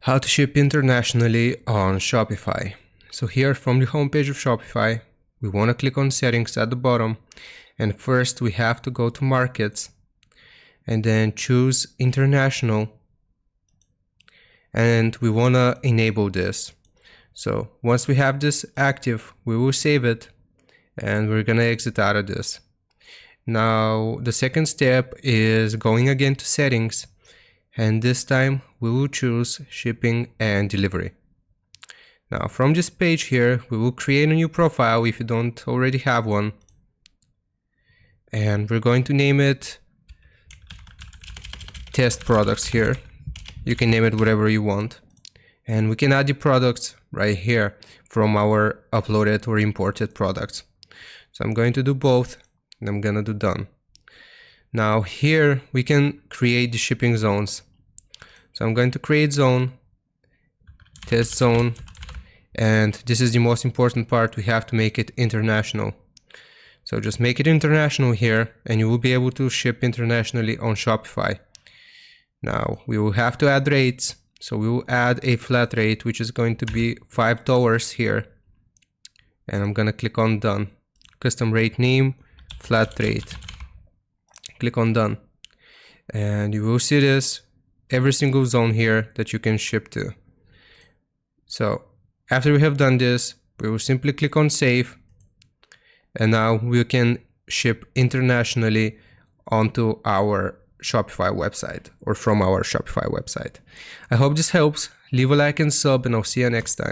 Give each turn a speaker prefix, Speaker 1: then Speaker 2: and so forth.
Speaker 1: How to ship internationally on Shopify. So here from the homepage of Shopify, we want to click on settings at the bottom, and first we have to go to markets and then choose international, and we want to enable this. So once we have this active, we will save it and we're gonna exit out of this. Now the second step is going again to settings, and this time we will choose shipping and delivery. Now from this page here, we will create a new profile if you don't already have one, and we're going to name it test products here. You can name it whatever you want, and we can add the products right here from our uploaded or imported products. So I'm going to do both, and I'm gonna do done. Now here we can create the shipping zones. So I'm going to create zone, test zone, and this is the most important part. We have to make it international. So just make it international here and you will be able to ship internationally on Shopify. Now we will have to add rates. So we will add a flat rate, which is going to be $5 here. And I'm gonna click on done. Custom rate name, flat rate. Click on done. And you will see this, every single zone here that you can ship to. So after we have done this, we will simply click on save. And now we can ship internationally onto our Shopify website or from our Shopify website. I hope this helps. Leave a like and sub, and I'll see you next time.